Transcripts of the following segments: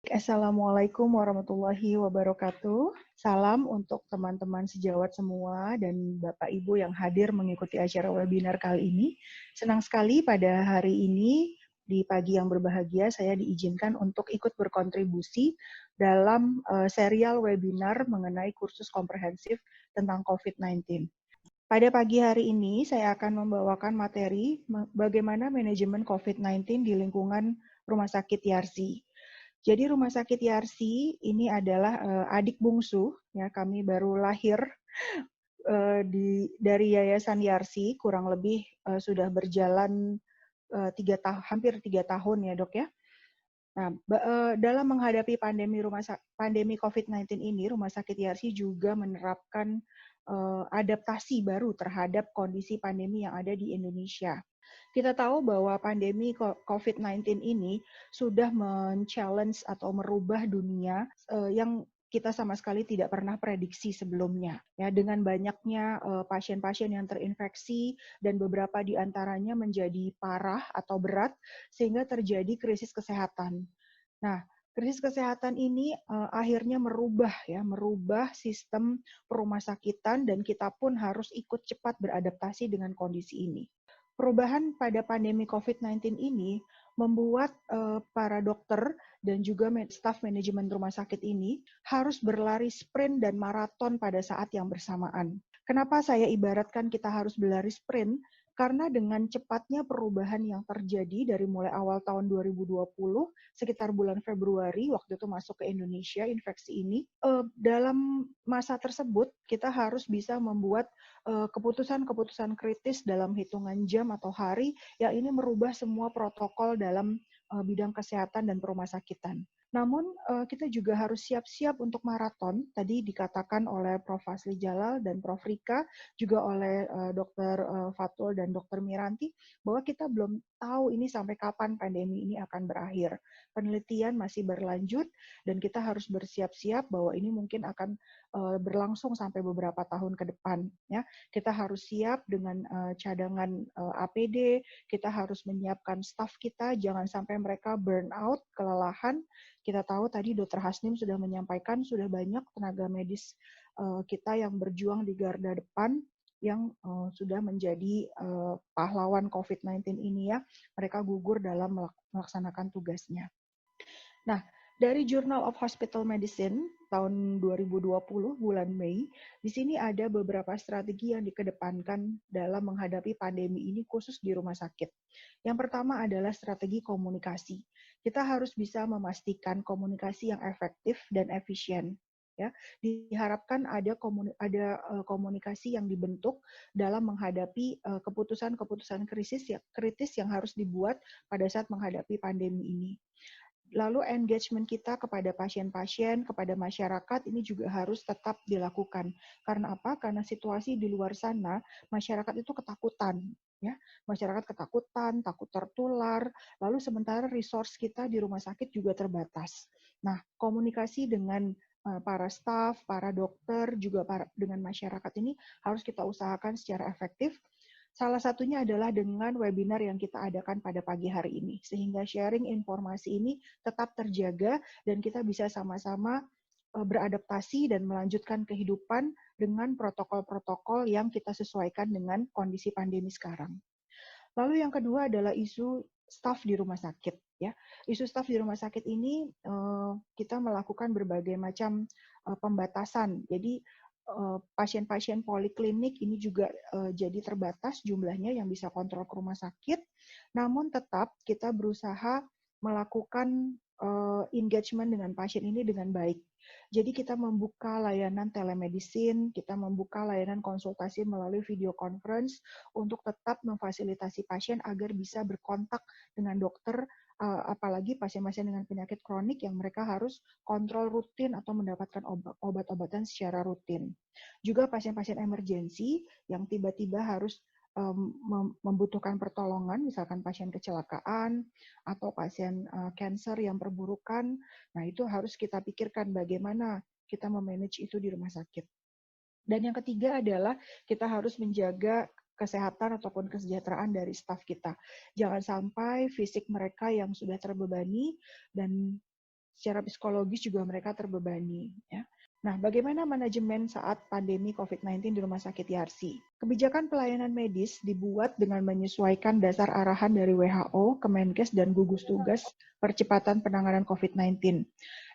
Assalamualaikum warahmatullahi wabarakatuh. Salam untuk teman-teman sejawat semua dan Bapak Ibu yang hadir mengikuti acara webinar kali ini. Senang sekali pada hari ini, di pagi yang berbahagia, saya diizinkan untuk ikut berkontribusi dalam serial webinar mengenai kursus komprehensif tentang COVID-19. Pada pagi hari ini, saya akan membawakan materi bagaimana manajemen COVID-19 di lingkungan Rumah Sakit Yarsi. Jadi Rumah Sakit Yarsi ini adalah adik bungsu, ya kami baru lahir dari Yayasan Yarsi, kurang lebih sudah berjalan hampir 3 tahun ya dok ya. Nah, dalam menghadapi pandemi COVID-19 ini, Rumah Sakit Yarsi juga menerapkan adaptasi baru terhadap kondisi pandemi yang ada di Indonesia. Kita tahu bahwa pandemi COVID-19 ini sudah men-challenge atau merubah dunia yang kita sama sekali tidak pernah prediksi sebelumnya. Ya, dengan banyaknya pasien-pasien yang terinfeksi dan beberapa di antaranya menjadi parah atau berat sehingga terjadi krisis kesehatan. Nah, krisis kesehatan ini akhirnya merubah sistem perumahsakitan dan kita pun harus ikut cepat beradaptasi dengan kondisi ini. Perubahan pada pandemi COVID-19 ini membuat para dokter dan juga staf manajemen rumah sakit ini harus berlari sprint dan maraton pada saat yang bersamaan. Kenapa saya ibaratkan kita harus berlari sprint? Karena dengan cepatnya perubahan yang terjadi dari mulai awal tahun 2020, sekitar bulan Februari, waktu itu masuk ke Indonesia infeksi ini, dalam masa tersebut kita harus bisa membuat keputusan-keputusan kritis dalam hitungan jam atau hari yang ini merubah semua protokol dalam bidang kesehatan dan perumahsakitan. Namun kita juga harus siap-siap untuk maraton. Tadi dikatakan oleh Prof. Fasli Jalal dan Prof. Rika, juga oleh Dr. Fatul dan Dr. Miranti, bahwa kita belum tahu ini sampai kapan pandemi ini akan berakhir. Penelitian masih berlanjut dan kita harus bersiap-siap bahwa ini mungkin akan berlangsung sampai beberapa tahun ke depan. Ya, kita harus siap dengan cadangan APD, kita harus menyiapkan staf kita, jangan sampai mereka burn out, kelelahan. Kita tahu tadi Dr. Hasnim sudah menyampaikan sudah banyak tenaga medis kita yang berjuang di garda depan yang sudah menjadi pahlawan COVID-19 ini ya. Mereka gugur dalam melaksanakan tugasnya. Nah, dari Journal of Hospital Medicine tahun 2020 bulan Mei, di sini ada beberapa strategi yang dikedepankan dalam menghadapi pandemi ini khusus di rumah sakit. Yang pertama adalah strategi komunikasi. Kita harus bisa memastikan komunikasi yang efektif dan efisien. Ya, diharapkan ada komunikasi yang dibentuk dalam menghadapi keputusan-keputusan kritis yang harus dibuat pada saat menghadapi pandemi ini. Lalu engagement kita kepada pasien-pasien, kepada masyarakat ini juga harus tetap dilakukan. Karena apa? Karena situasi di luar sana, masyarakat itu ketakutan. Ya, masyarakat ketakutan, takut tertular, lalu sementara resource kita di rumah sakit juga terbatas. Nah, komunikasi dengan para staf, para dokter, juga dengan masyarakat ini harus kita usahakan secara efektif. Salah satunya adalah dengan webinar yang kita adakan pada pagi hari ini, sehingga sharing informasi ini tetap terjaga dan kita bisa sama-sama beradaptasi dan melanjutkan kehidupan dengan protokol-protokol yang kita sesuaikan dengan kondisi pandemi sekarang. Lalu yang kedua adalah isu staf di rumah sakit. Ya, isu staf di rumah sakit ini kita melakukan berbagai macam pembatasan. Jadi pasien-pasien poliklinik ini juga jadi terbatas jumlahnya yang bisa kontrol ke rumah sakit. Namun tetap kita berusaha melakukan engagement dengan pasien ini dengan baik. Jadi kita membuka layanan telemedicine, kita membuka layanan konsultasi melalui video conference untuk tetap memfasilitasi pasien agar bisa berkontak dengan dokter, apalagi pasien-pasien dengan penyakit kronik yang mereka harus kontrol rutin atau mendapatkan obat-obatan secara rutin. Juga pasien-pasien emergensi yang tiba-tiba harus membutuhkan pertolongan, misalkan pasien kecelakaan atau pasien kanker yang perburukan, nah itu harus kita pikirkan bagaimana kita memanage itu di rumah sakit. Dan yang ketiga adalah kita harus menjaga kesehatan ataupun kesejahteraan dari staf kita. Jangan sampai fisik mereka yang sudah terbebani dan secara psikologis juga mereka terbebani. Ya. Nah, bagaimana manajemen saat pandemi COVID-19 di Rumah Sakit Yarsi? Kebijakan pelayanan medis dibuat dengan menyesuaikan dasar arahan dari WHO, Kemenkes, dan gugus tugas percepatan penanganan COVID-19.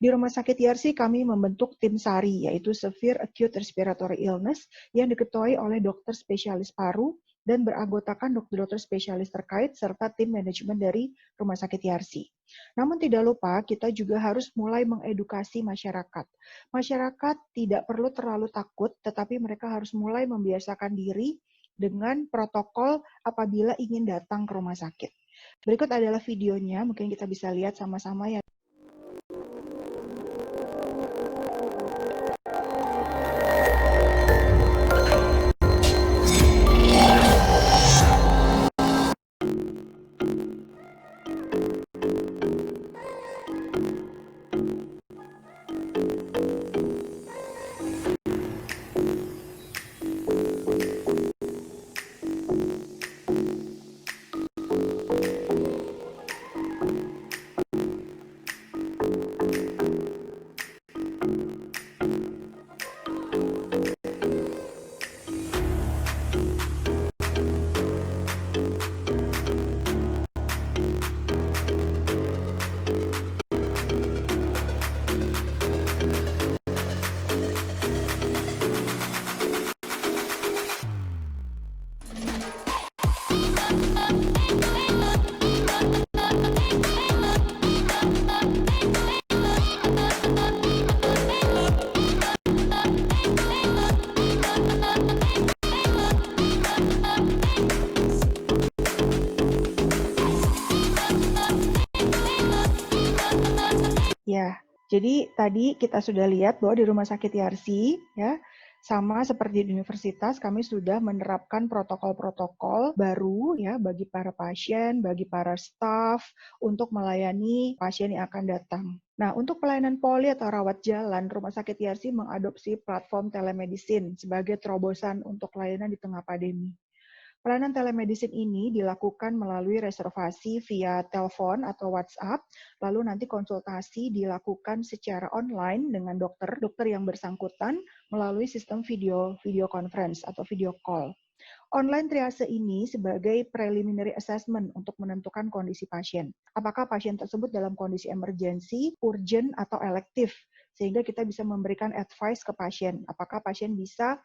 Di Rumah Sakit Yarsi kami membentuk tim SARI, yaitu Severe Acute Respiratory Illness, yang diketuai oleh dokter spesialis paru dan beranggotakan dokter-dokter spesialis terkait serta tim manajemen dari Rumah Sakit Yarsi. Namun tidak lupa kita juga harus mulai mengedukasi masyarakat. Masyarakat tidak perlu terlalu takut, tetapi mereka harus mulai membiasakan diri dengan protokol apabila ingin datang ke rumah sakit. Berikut adalah videonya, mungkin kita bisa lihat sama-sama ya. Ya, jadi tadi kita sudah lihat bahwa di Rumah Sakit Yarsi, ya, sama seperti di universitas, kami sudah menerapkan protokol-protokol baru ya bagi para pasien, bagi para staf untuk melayani pasien yang akan datang. Nah, untuk pelayanan poli atau rawat jalan, Rumah Sakit Yarsi mengadopsi platform telemedicine sebagai terobosan untuk layanan di tengah pandemi. Pelayanan telemedicine ini dilakukan melalui reservasi via telepon atau WhatsApp, lalu nanti konsultasi dilakukan secara online dengan dokter yang bersangkutan melalui sistem video conference atau video call. Online triase ini sebagai preliminary assessment untuk menentukan kondisi pasien. Apakah pasien tersebut dalam kondisi emergensi, urgent, atau elektif, sehingga kita bisa memberikan advice ke pasien. Apakah pasien bisa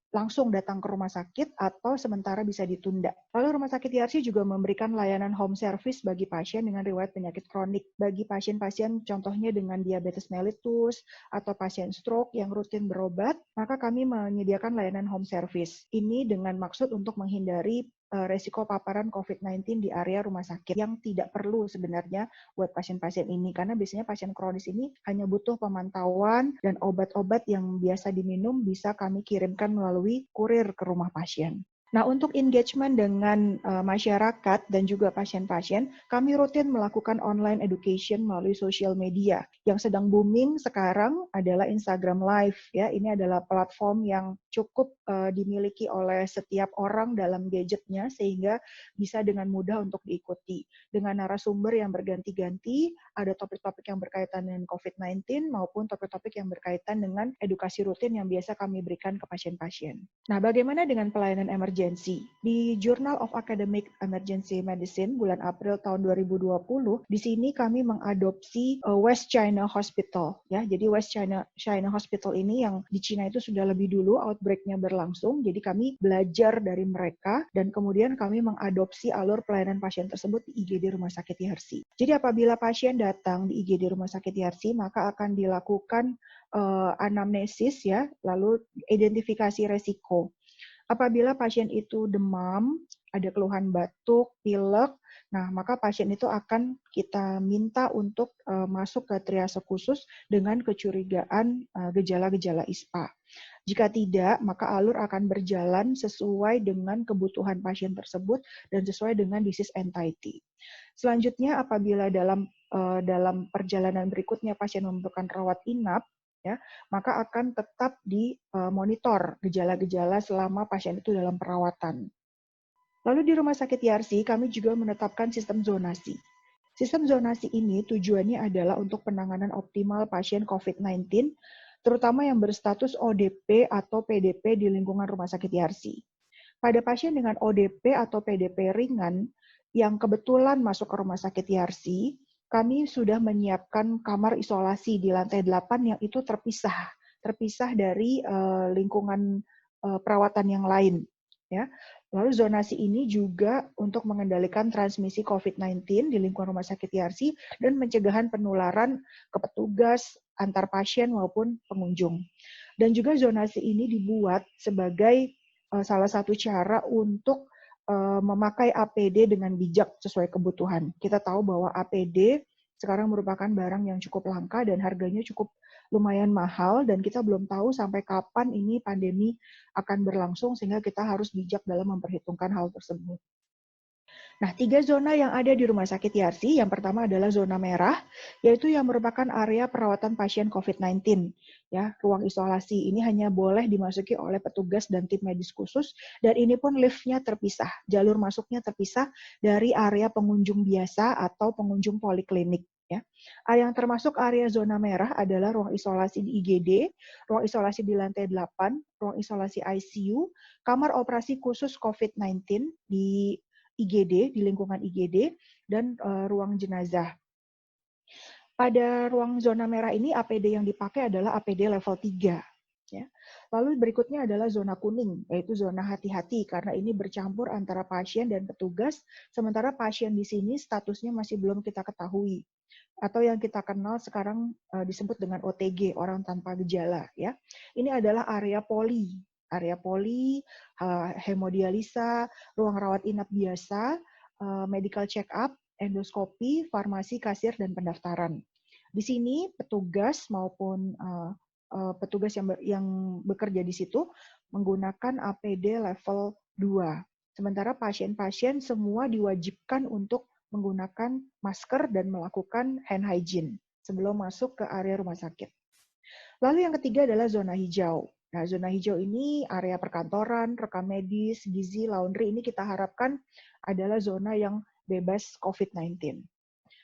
langsung datang ke rumah sakit atau sementara bisa ditunda. Lalu Rumah Sakit Yarsi juga memberikan layanan home service bagi pasien dengan riwayat penyakit kronik. Bagi pasien-pasien contohnya dengan diabetes mellitus atau pasien stroke yang rutin berobat, maka kami menyediakan layanan home service. Ini dengan maksud untuk menghindari resiko paparan COVID-19 di area rumah sakit yang tidak perlu sebenarnya buat pasien-pasien ini, karena biasanya pasien kronis ini hanya butuh pemantauan dan obat-obat yang biasa diminum bisa kami kirimkan melalui kurir ke rumah pasien. Nah, untuk engagement dengan masyarakat dan juga pasien-pasien, kami rutin melakukan online education melalui social media. Yang sedang booming sekarang adalah Instagram Live. Ya, ini adalah platform yang cukup dimiliki oleh setiap orang dalam gadgetnya sehingga bisa dengan mudah untuk diikuti. Dengan narasumber yang berganti-ganti, ada topik-topik yang berkaitan dengan COVID-19 maupun topik-topik yang berkaitan dengan edukasi rutin yang biasa kami berikan ke pasien-pasien. Nah, bagaimana dengan pelayanan emergensi? Di Journal of Academic Emergency Medicine bulan April tahun 2020, di sini kami mengadopsi West China Hospital. Ya, jadi West China Hospital ini yang di Cina itu sudah lebih dulu outbreak-nya berlangsung, jadi kami belajar dari mereka dan kemudian kami mengadopsi alur pelayanan pasien tersebut di IGD Rumah Sakit Yarsi. Jadi apabila pasien datang di IGD Rumah Sakit Yarsi, maka akan dilakukan anamnesis ya, lalu identifikasi resiko. Apabila pasien itu demam, ada keluhan batuk, pilek, nah maka pasien itu akan kita minta untuk masuk ke triase khusus dengan kecurigaan gejala-gejala ISPA. Jika tidak, maka alur akan berjalan sesuai dengan kebutuhan pasien tersebut dan sesuai dengan disease entity. Selanjutnya, apabila dalam perjalanan berikutnya pasien membutuhkan rawat inap, ya, maka akan tetap dimonitor gejala-gejala selama pasien itu dalam perawatan. Lalu di Rumah Sakit Yarsi, kami juga menetapkan sistem zonasi. Sistem zonasi ini tujuannya adalah untuk penanganan optimal pasien COVID-19, terutama yang berstatus ODP atau PDP di lingkungan rumah sakit YARSI. Pada pasien dengan ODP atau PDP ringan yang kebetulan masuk ke rumah sakit YARSI, kami sudah menyiapkan kamar isolasi di lantai 8 yang itu terpisah dari lingkungan perawatan yang lain. Ya. Lalu zonasi ini juga untuk mengendalikan transmisi COVID-19 di lingkungan rumah sakit YARSI dan pencegahan penularan ke petugas, antar pasien maupun pengunjung. Dan juga zonasi ini dibuat sebagai salah satu cara untuk memakai APD dengan bijak sesuai kebutuhan. Kita tahu bahwa APD sekarang merupakan barang yang cukup langka dan harganya cukup lumayan mahal, dan kita belum tahu sampai kapan ini pandemi akan berlangsung, sehingga kita harus bijak dalam memperhitungkan hal tersebut. Nah, 3 zona yang ada di Rumah Sakit YARSI, yang pertama adalah zona merah, yaitu yang merupakan area perawatan pasien COVID-19. Ya, ruang isolasi ini hanya boleh dimasuki oleh petugas dan tim medis khusus, dan ini pun lift-nya terpisah, jalur masuknya terpisah dari area pengunjung biasa atau pengunjung poliklinik. Ya. Yang termasuk area zona merah adalah ruang isolasi di IGD, ruang isolasi di lantai 8, ruang isolasi ICU, kamar operasi khusus COVID-19 di IGD, di lingkungan IGD, dan ruang jenazah. Pada ruang zona merah ini, APD yang dipakai adalah APD level 3. Ya. Lalu berikutnya adalah zona kuning, yaitu zona hati-hati, karena ini bercampur antara pasien dan petugas, sementara pasien di sini statusnya masih belum kita ketahui, atau yang kita kenal sekarang disebut dengan OTG, orang tanpa gejala. Ya. Ini adalah area poli, hemodialisa, ruang rawat inap biasa, medical check-up, endoskopi, farmasi, kasir, dan pendaftaran. Di sini petugas maupun petugas yang bekerja di situ menggunakan APD level 2. Sementara pasien-pasien semua diwajibkan untuk menggunakan masker dan melakukan hand hygiene sebelum masuk ke area rumah sakit. Lalu yang ketiga adalah zona hijau. Nah, zona hijau ini area perkantoran, rekam medis, gizi, laundry, ini kita harapkan adalah zona yang bebas COVID-19.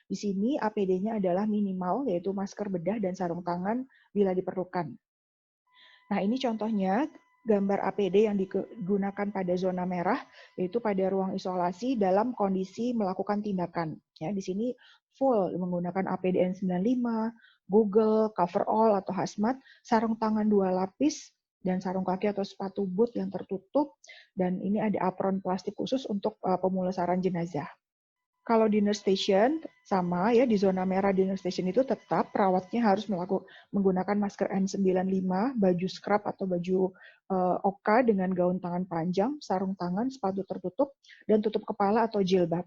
Di sini APD-nya adalah minimal, yaitu masker bedah dan sarung tangan bila diperlukan. Nah, ini contohnya gambar APD yang digunakan pada zona merah, yaitu pada ruang isolasi dalam kondisi melakukan tindakan. Ya, di sini full menggunakan APD N95, Google, coverall atau hazmat, sarung tangan 2 lapis, dan sarung kaki atau sepatu boot yang tertutup, dan ini ada apron plastik khusus untuk pemulasaran jenazah. Kalau di nurse station sama ya, di zona merah di nurse station itu tetap perawatnya harus menggunakan masker N95, baju scrub atau baju OK dengan gaun tangan panjang, sarung tangan, sepatu tertutup, dan tutup kepala atau jilbab.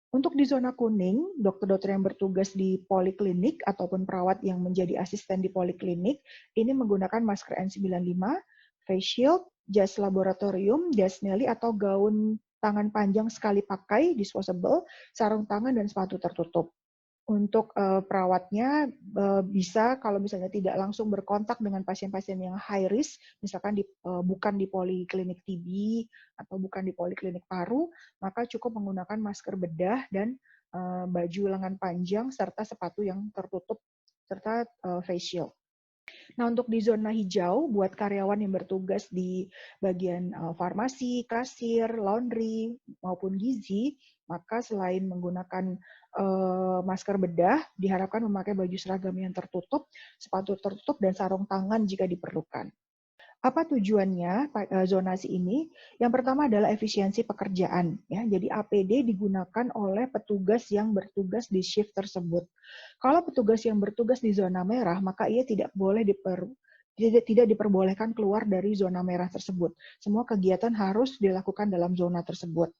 Untuk di zona kuning, dokter-dokter yang bertugas di poliklinik ataupun perawat yang menjadi asisten di poliklinik ini menggunakan masker N95, face shield, jas laboratorium, jas Nelly atau gaun tangan panjang sekali pakai, disposable, sarung tangan, dan sepatu tertutup. Untuk perawatnya bisa kalau misalnya tidak langsung berkontak dengan pasien-pasien yang high risk, misalkan bukan di poliklinik TB atau bukan di poliklinik paru, maka cukup menggunakan masker bedah dan baju lengan panjang serta sepatu yang tertutup serta face shield. Nah, untuk di zona hijau, buat karyawan yang bertugas di bagian farmasi, kasir, laundry, maupun gizi, maka selain menggunakan masker bedah, diharapkan memakai baju seragam yang tertutup, sepatu tertutup, dan sarung tangan jika diperlukan. Apa tujuannya zonasi ini? Yang pertama adalah efisiensi pekerjaan. Ya. Jadi APD digunakan oleh petugas yang bertugas di shift tersebut. Kalau petugas yang bertugas di zona merah, maka ia tidak diperbolehkan keluar dari zona merah tersebut. Semua kegiatan harus dilakukan dalam zona tersebut.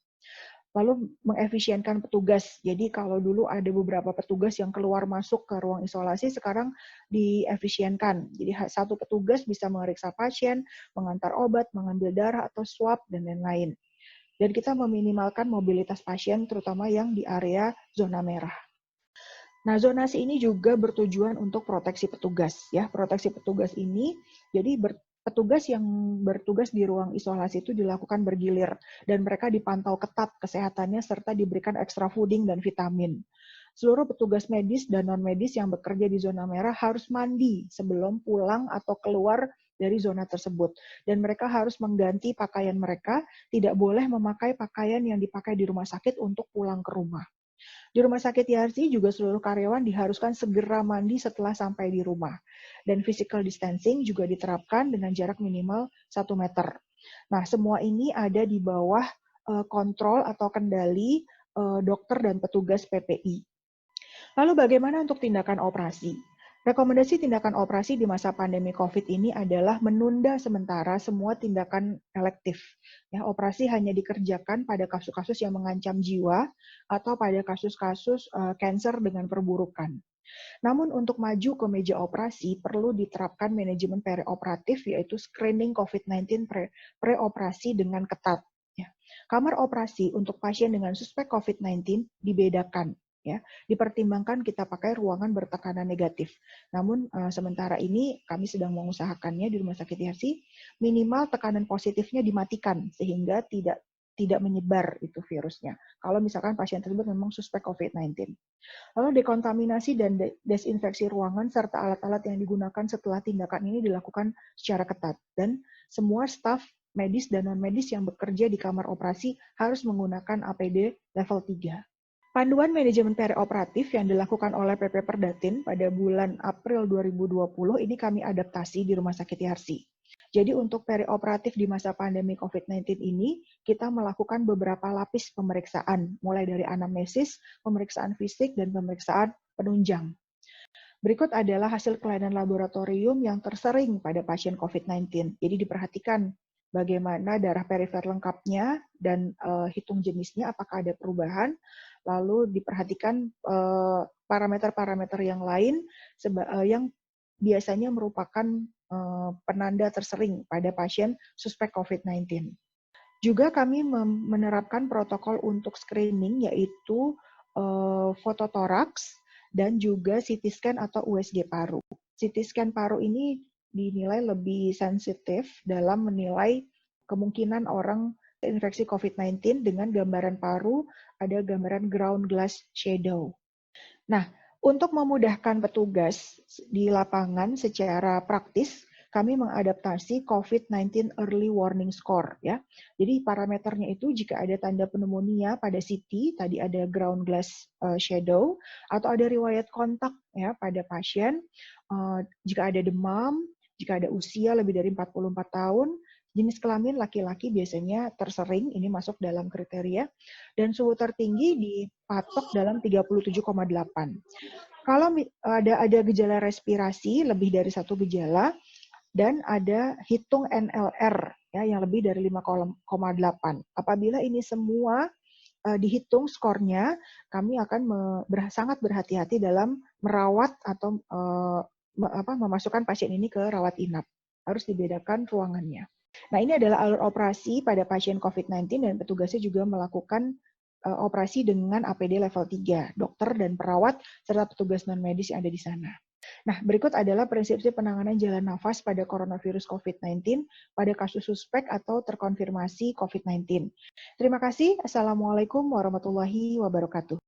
Lalu mengefisienkan petugas. Jadi kalau dulu ada beberapa petugas yang keluar masuk ke ruang isolasi, sekarang diefisienkan. Jadi satu petugas bisa memeriksa pasien, mengantar obat, mengambil darah atau swab, dan lain-lain. Dan kita meminimalkan mobilitas pasien, terutama yang di area zona merah. Nah, zonasi ini juga bertujuan untuk proteksi petugas. Ya, proteksi petugas ini, jadi petugas yang bertugas di ruang isolasi itu dilakukan bergilir dan mereka dipantau ketat kesehatannya serta diberikan extra fooding dan vitamin. seluruh petugas medis dan non-medis yang bekerja di zona merah harus mandi sebelum pulang atau keluar dari zona tersebut. Dan mereka harus mengganti pakaian mereka, tidak boleh memakai pakaian yang dipakai di rumah sakit untuk pulang ke rumah. Di rumah sakit YRC juga seluruh karyawan diharuskan segera mandi setelah sampai di rumah. Dan physical distancing juga diterapkan dengan jarak minimal 1 meter. Nah, semua ini ada di bawah kontrol atau kendali dokter dan petugas PPI. Lalu bagaimana untuk tindakan operasi? Rekomendasi tindakan operasi di masa pandemi COVID ini adalah menunda sementara semua tindakan elektif. Ya, operasi hanya dikerjakan pada kasus-kasus yang mengancam jiwa atau pada kasus-kasus kanker dengan perburukan. Namun untuk maju ke meja operasi perlu diterapkan manajemen perioperatif yaitu screening COVID-19 preoperasi dengan ketat. Ya. Kamar operasi untuk pasien dengan suspek COVID-19 dibedakan. Ya, dipertimbangkan kita pakai ruangan bertekanan negatif. Namun sementara ini kami sedang mengusahakannya di Rumah Sakit YRC, minimal tekanan positifnya dimatikan sehingga tidak menyebar itu virusnya. Kalau misalkan pasien tersebut memang suspek COVID-19. Lalu dekontaminasi dan desinfeksi ruangan serta alat-alat yang digunakan setelah tindakan ini dilakukan secara ketat. Dan semua staf medis dan non-medis yang bekerja di kamar operasi harus menggunakan APD level 3. Panduan manajemen perioperatif yang dilakukan oleh PP Perdatin pada bulan April 2020 ini kami adaptasi di Rumah Sakit YRC. Jadi untuk perioperatif di masa pandemi COVID-19 ini, kita melakukan beberapa lapis pemeriksaan, mulai dari anamnesis, pemeriksaan fisik, dan pemeriksaan penunjang. Berikut adalah hasil kelainan laboratorium yang tersering pada pasien COVID-19. Jadi diperhatikan bagaimana darah perifer lengkapnya dan hitung jenisnya apakah ada perubahan, lalu diperhatikan parameter-parameter yang lain yang biasanya merupakan penanda tersering pada pasien suspek COVID-19. Juga kami menerapkan protokol untuk screening yaitu fototoraks dan juga CT scan atau USG paru. CT scan paru ini dinilai lebih sensitif dalam menilai kemungkinan orang terinfeksi COVID-19 dengan gambaran paru, ada gambaran ground glass shadow. Nah, untuk memudahkan petugas di lapangan secara praktis, kami mengadaptasi COVID-19 Early Warning Score. Ya. Jadi parameternya itu jika ada tanda pneumonia pada CT, tadi ada ground glass shadow, atau ada riwayat kontak ya pada pasien, jika ada demam, jika ada usia lebih dari 44 tahun, jenis kelamin laki-laki biasanya tersering, ini masuk dalam kriteria, dan suhu tertinggi dipatok dalam 37,8. Kalau ada gejala respirasi, lebih dari satu gejala, dan ada hitung NLR ya, yang lebih dari 5,8. Apabila ini semua dihitung skornya, kami akan sangat berhati-hati dalam merawat atau memasukkan pasien ini ke rawat inap. Harus dibedakan ruangannya. Nah, ini adalah alur operasi pada pasien COVID-19 dan petugasnya juga melakukan operasi dengan APD level 3, dokter dan perawat serta petugas non-medis yang ada di sana. Nah, berikut adalah prinsip penanganan jalan nafas pada coronavirus COVID-19 pada kasus suspek atau terkonfirmasi COVID-19. Terima kasih. Assalamualaikum warahmatullahi wabarakatuh.